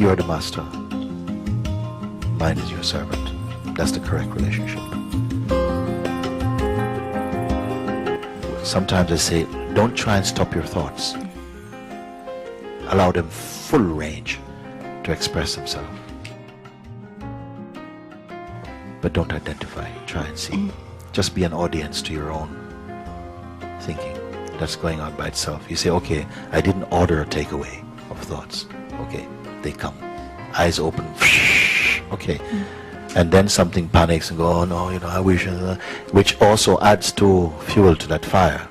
You are the master. Mind is your servant. That's the correct relationship. Sometimes I say, don't try and stop your thoughts. Allow them full range to express themselves. But don't identify. Try and see. Just be an audience to your own thinking that's going on by itself. You say, okay, I didn't order a takeaway of thoughts. Okay, they come. Eyes open. Okay. And then something panics and go, oh no, I wish, which also adds to fuel to that fire,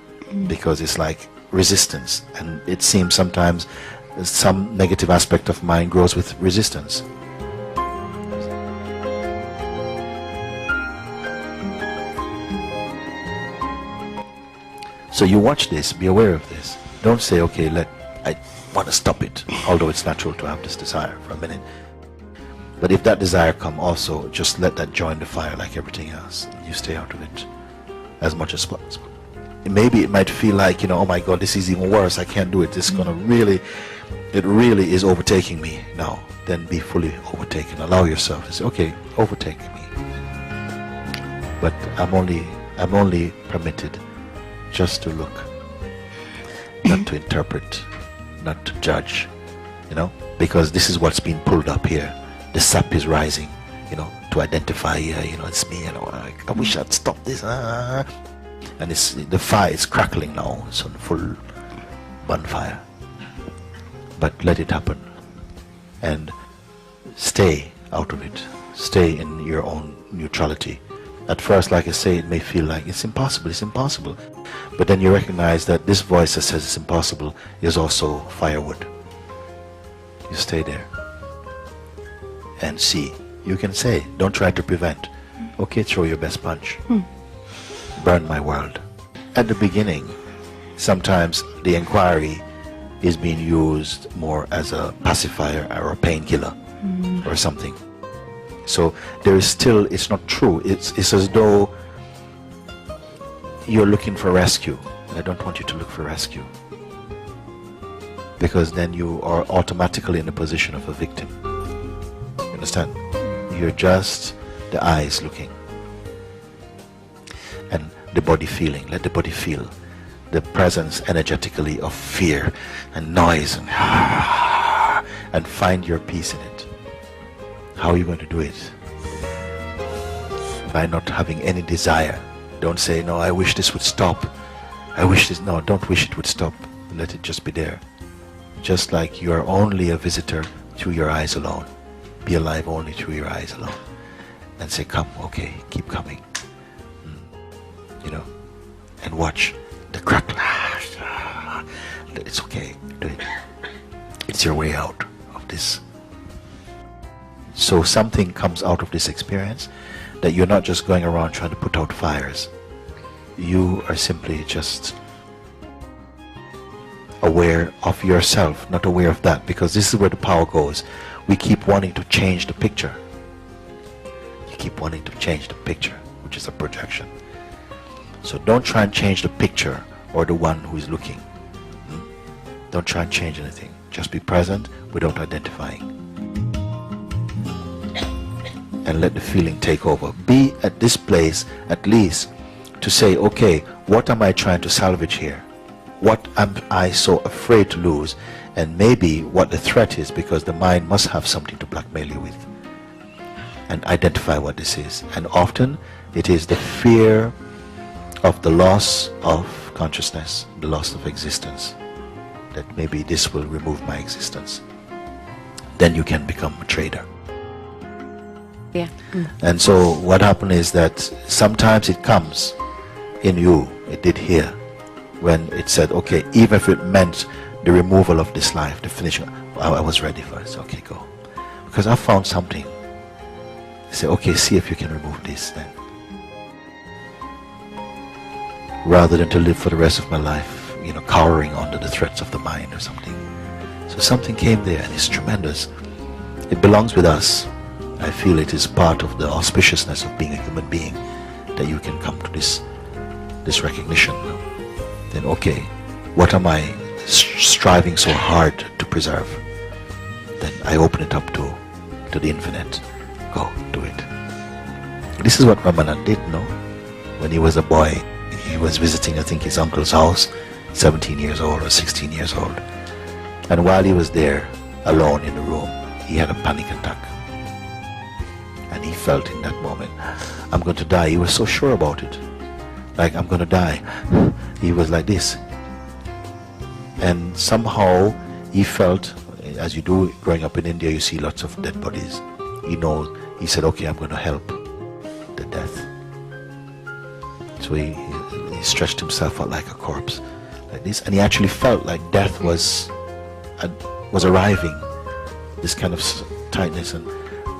because it's like resistance, and it seems sometimes some negative aspect of mind grows with resistance. So you watch this, be aware of this. Don't say, okay, I want to stop it, although it's natural to have this desire for a minute. But if that desire come also, just let that join the fire like everything else. You stay out of it as much as possible. Maybe it might feel like, oh my God, this is even worse. I can't do it. This is going to really, it really is overtaking me. No, then be fully overtaken. Allow yourself to say, okay, overtake me. But I'm only permitted just to look, not to interpret, not to judge, because this is what's being pulled up here. The sap is rising, to identify, it's me, I wish I'd stop this, and the fire is crackling now, it's on full bonfire. But let it happen, and stay out of it, stay in your own neutrality. At first, like I say, it may feel like it's impossible, but then you recognize that this voice that says it's impossible is also firewood. You stay there and see. You can say, don't try to prevent. Okay, throw your best punch. Burn my world. At the beginning, sometimes the inquiry is being used more as a pacifier or a painkiller or something. So there is still, it's not true. It's as though you're looking for rescue. I don't want you to look for rescue, because then you are automatically in the position of a victim. Understand? You're just the eyes looking and the body feeling. Let the body feel the presence energetically of fear and noise and find your peace in it. How are you going to do it? By not having any desire. Don't say, no, I wish this would stop. I wish this. No, don't wish it would stop. Let it just be there. Just like you are only a visitor through your eyes alone. Be alive only through your eyes alone. And say, come, okay, keep coming. And watch the crackle. It's okay, do it. It's your way out of this. So something comes out of this experience, that you're not just going around trying to put out fires. You are simply just aware of yourself, not aware of that, because this is where the power goes. We keep wanting to change the picture. You keep wanting to change the picture, which is a projection. So don't try and change the picture or the one who is looking. Don't try and change anything. Just be present without identifying. And let the feeling take over. Be at this place at least to say, okay, what am I trying to salvage here? What am I so afraid to lose? And maybe what the threat is, because the mind must have something to blackmail you with. And identify what this is. And often it is the fear of the loss of consciousness, the loss of existence, that maybe this will remove my existence. Then you can become a trader. Yeah. And so what happened is that sometimes it comes in you, it did here, when it said, okay, even if it meant the removal of this life, the finishing, I was ready for it. So, okay, go. Because I found something. Say, okay, see if you can remove this then. Rather than to live for the rest of my life, cowering under the threats of the mind or something. So something came there, and it's tremendous. It belongs with us. I feel it is part of the auspiciousness of being a human being, that you can come to this recognition. Then, okay, what am I striving so hard to preserve? then I open it up to the infinite. Go, do it. This is what Ramanand did, no? When he was a boy, he was visiting, I think, his uncle's house, 17 years old or 16 years old. And while he was there, alone in the room, he had a panic attack. And he felt in that moment, I'm going to die. He was so sure about it. Like, I'm going to die. He was like this. And somehow he felt, as you do growing up in India, you see lots of dead bodies. He said, okay, I'm going to help the death. So he stretched himself out like a corpse, like this. And he actually felt like death was arriving, this kind of tightness.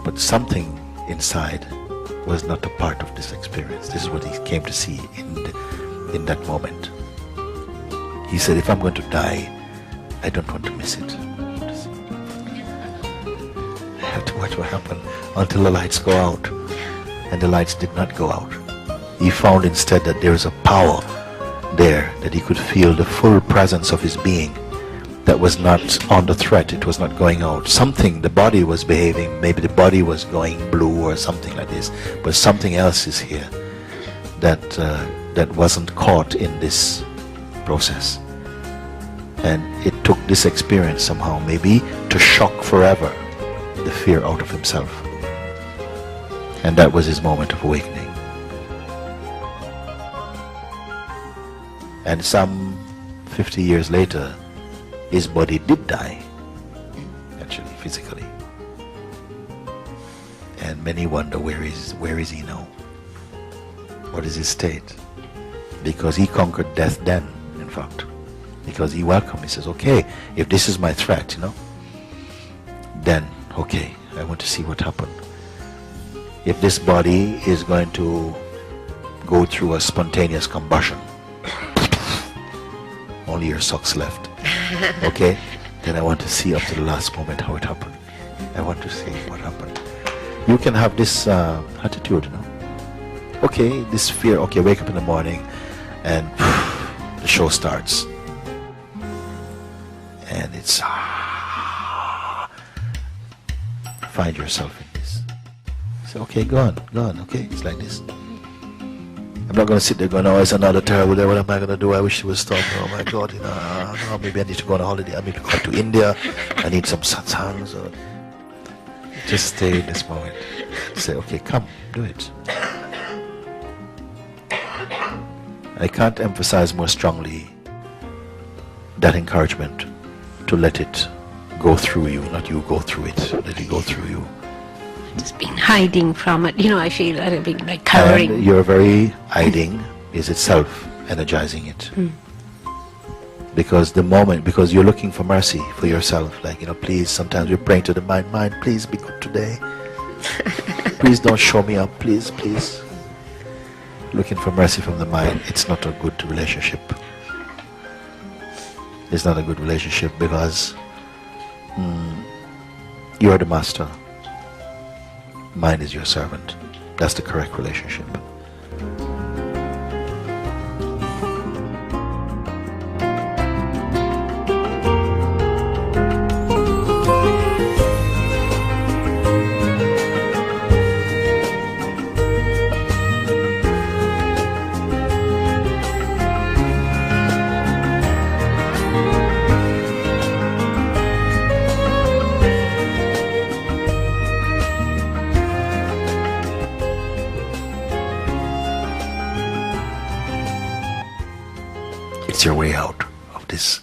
But something inside was not a part of this experience. This is what he came to see in that moment. He said, if I'm going to die, I don't want to miss it. I have to watch what happened until the lights go out. And the lights did not go out. He found instead that there is a power there, that he could feel the full presence of his being that was not under threat. It was not going out. Something, the body was behaving, maybe the body was going blue or something like this, but something else is here that wasn't caught in this process. And it took this experience somehow maybe to shock forever the fear out of himself. And that was his moment of awakening. And some 50 years later, his body did die, actually, physically. And many wonder, where is he now? What is his state? Because he conquered death then, in fact. Because he welcomed, he says, okay, if this is my threat, then, okay, I want to see what happened. If this body is going to go through a spontaneous combustion, only your socks left, okay, then I want to see up to the last moment how it happened. I want to see what happened. You can have this attitude, okay, this fear, okay, wake up in the morning and the show starts. And it's find yourself in this. Say, okay, go on, okay, it's like this. I'm not going to sit there going, oh, it's another terrible day, what am I going to do? I wish it was stop. Oh my God, no, maybe I need to go on a holiday, I need to go to India, I need some satsangs. Or just stay in this moment. Say, okay, come, do it. I can't emphasize more strongly that encouragement to let it go through you, not you go through it, let it go through you. Just been hiding from it, I feel that I've been like cowering. And your very hiding is itself energizing it. Because because you're looking for mercy for yourself, like, please, sometimes we're praying to the mind, please be good today. Please don't show me up, please. Looking for mercy from the mind, it's not a good relationship. It's not a good relationship because you are the master. Mind is your servant. That's the correct relationship. It's your way out of this